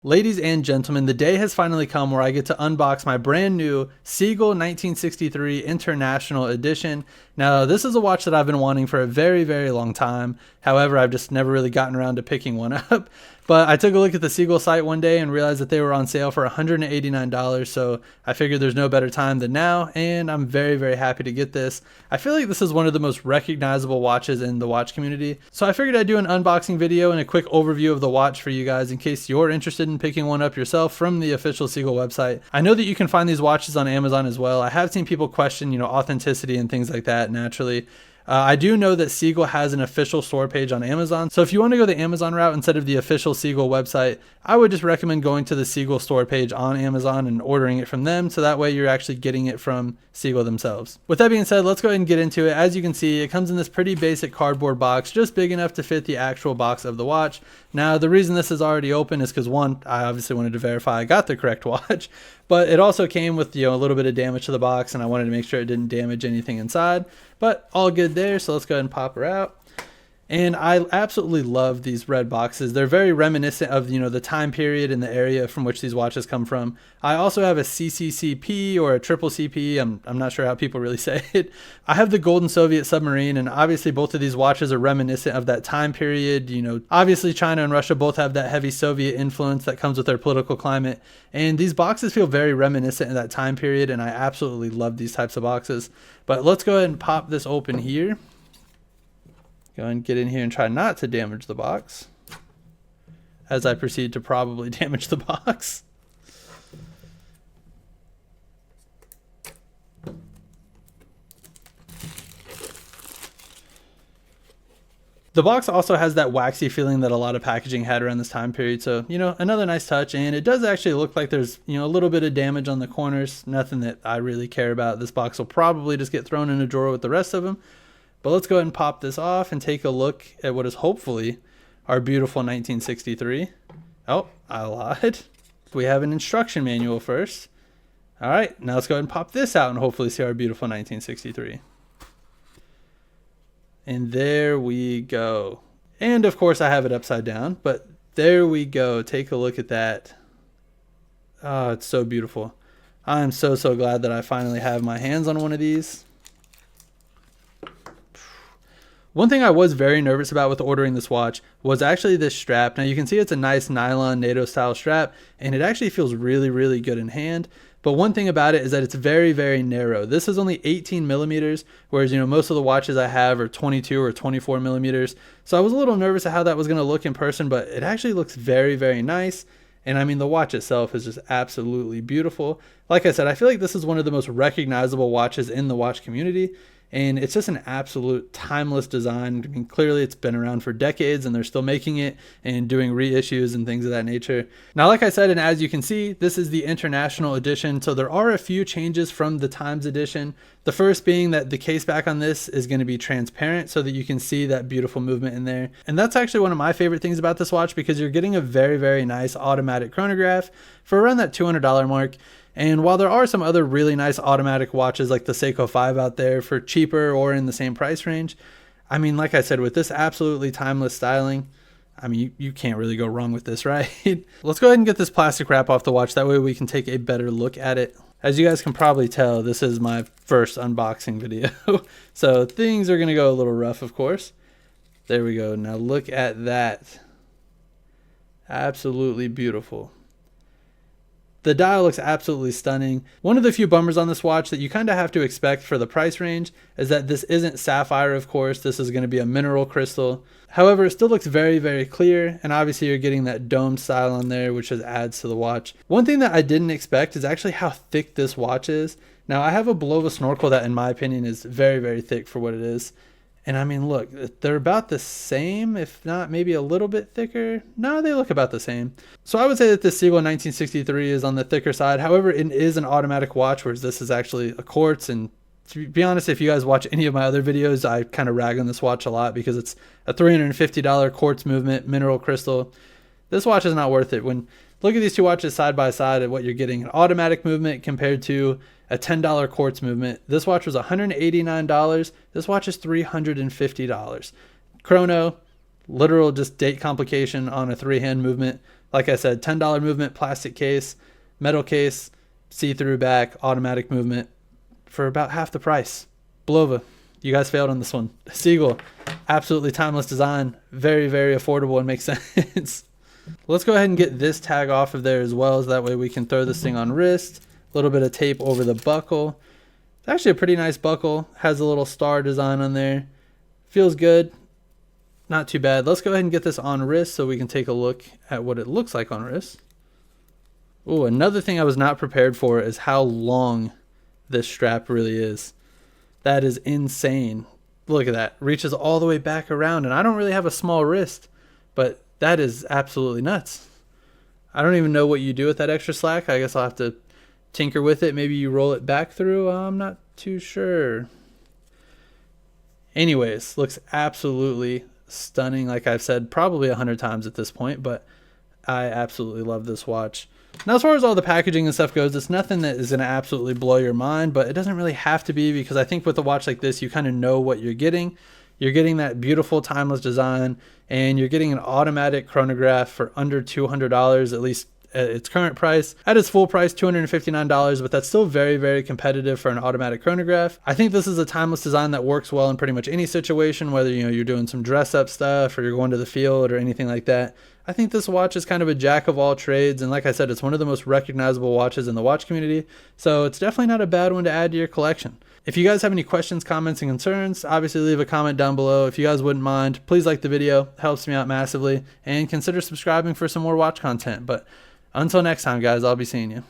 Ladies and gentlemen, the day has finally come where I get to unbox my brand new Seagull 1963 International Edition. Now, this is a watch that I've been wanting for a very, very long time. However, I've just never really gotten around to picking one up. But I took a look at the Seagull site one day and realized that they were on sale for $189. So I figured there's no better time than now, and I'm very, very happy to get this. I feel like this is one of the most recognizable watches in the watch community. So I figured I'd do an unboxing video and a quick overview of the watch for you guys in case you're interested in picking one up yourself from the official Seagull website. I know that you can find these watches on Amazon as well. I have seen people question, authenticity and things like that naturally. I do know that Seagull has an official store page on Amazon. So if you want to go the Amazon route instead of the official Seagull website, I would just recommend going to the Seagull store page on Amazon and ordering it from them. So that way you're actually getting it from Seagull themselves. With that being said, let's go ahead and get into it. As you can see, it comes in this pretty basic cardboard box, just big enough to fit the actual box of the watch. Now, the reason this is already open is because one, I obviously wanted to verify I got the correct watch, but it also came with, a little bit of damage to the box, and I wanted to make sure it didn't damage anything inside, but all good there. So let's go ahead and pop her out. And I absolutely love these red boxes. They're very reminiscent of, the time period and the area from which these watches come from. I also have a CCCP or a triple CP. I'm not sure how people really say it. I have the Golden Soviet Submarine, and obviously both of these watches are reminiscent of that time period. Obviously China and Russia both have that heavy Soviet influence that comes with their political climate. And these boxes feel very reminiscent of that time period, and I absolutely love these types of boxes. But let's go ahead and pop this open here. Go and get in here and try not to damage the box as I proceed to probably damage the box. The box also has that waxy feeling that a lot of packaging had around this time period. So, another nice touch. And it does actually look like there's, a little bit of damage on the corners. Nothing that I really care about. This box will probably just get thrown in a drawer with the rest of them. But let's go ahead and pop this off and take a look at what is hopefully our beautiful 1963. Oh, I lied. We have an instruction manual first. All right, now let's go ahead and pop this out and hopefully see our beautiful 1963. And there we go. And of course I have it upside down, but there we go. Take a look at that. Oh, it's so beautiful. I'm so glad that I finally have my hands on one of these. One thing I was very nervous about with ordering this watch was actually this strap. Now you can see it's a nice nylon NATO style strap, and it actually feels really, really good in hand. But one thing about it is that it's very, very narrow. This is only 18 millimeters, whereas, most of the watches I have are 22 or 24 millimeters. So I was a little nervous at how that was going to look in person, but it actually looks very, very nice. And I mean, the watch itself is just absolutely beautiful. Like I said, I feel like this is one of the most recognizable watches in the watch community. And it's just an absolute timeless design. I mean, clearly it's been around for decades and they're still making it and doing reissues and things of that nature. Now, like I said, and as you can see, this is the International Edition. So there are a few changes from the Times Edition. The first being that the case back on this is going to be transparent so that you can see that beautiful movement in there. And that's actually one of my favorite things about this watch because you're getting a very, very nice automatic chronograph for around that $200 mark. And while there are some other really nice automatic watches like the Seiko 5 out there for cheaper or in the same price range, I mean, like I said, with this absolutely timeless styling, I mean, you can't really go wrong with this, right? Let's go ahead and get this plastic wrap off the watch. That way we can take a better look at it. As you guys can probably tell, this is my first unboxing video. So things are going to go a little rough, of course. There we go. Now look at that. Absolutely beautiful. The dial looks absolutely stunning. One of the few bummers on this watch that you kind of have to expect for the price range is that this isn't sapphire, of course. This is going to be a mineral crystal. However, it still looks very, very clear. And obviously you're getting that domed style on there, which just adds to the watch. One thing that I didn't expect is actually how thick this watch is. Now I have a Bulova snorkel that in my opinion is very, very thick for what it is. And I mean, look, they're about the same, if not maybe a little bit thicker. No, they look about the same. So I would say that the Seagull 1963 is on the thicker side. However, it is an automatic watch, whereas this is actually a quartz. And to be honest, if you guys watch any of my other videos, I kind of rag on this watch a lot because it's a $350 quartz movement mineral crystal. This watch is not worth it. When look at these two watches side by side at what you're getting, an automatic movement compared to a $10 quartz movement. This watch was $189. This watch is $350. Chrono, literal just date complication on a 3-hand movement. Like I said, $10 movement, plastic case, metal case, see-through back, automatic movement for about half the price. Bulova, you guys failed on this one. Seagull, absolutely timeless design, very, very affordable and makes sense. Let's go ahead and get this tag off of there as well, as that way we can throw this thing on wrist. A little bit of tape over the buckle. It's actually a pretty nice buckle. Has a little star design on there. Feels good. Not too bad. Let's go ahead and get this on wrist so we can take a look at what it looks like on wrist. Oh, another thing I was not prepared for is how long this strap really is. That is insane. Look at that. Reaches all the way back around, and I don't really have a small wrist, but that is absolutely nuts. I don't even know what you do with that extra slack. I guess I'll have to tinker with it. Maybe you roll it back through. I'm not too sure. Anyways, looks absolutely stunning. Like I've said probably 100 times at this point, but I absolutely love this watch. Now, as far as all the packaging and stuff goes, it's nothing that is going to absolutely blow your mind, but it doesn't really have to be, because I think with a watch like this, you kind of know what you're getting. You're getting that beautiful timeless design, and you're getting an automatic chronograph for under $200, at least at its current price. At its full price, $259, but that's still very, very competitive for an automatic chronograph. I think this is a timeless design that works well in pretty much any situation, whether you're doing some dress up stuff or you're going to the field or anything like that. I think this watch is kind of a jack of all trades, and like I said, it's one of the most recognizable watches in the watch community, so it's definitely not a bad one to add to your collection. If you guys have any questions, comments, and concerns, obviously leave a comment down below. If you guys wouldn't mind, please like the video. It helps me out massively, and consider subscribing for some more watch content. But until next time, guys, I'll be seeing you.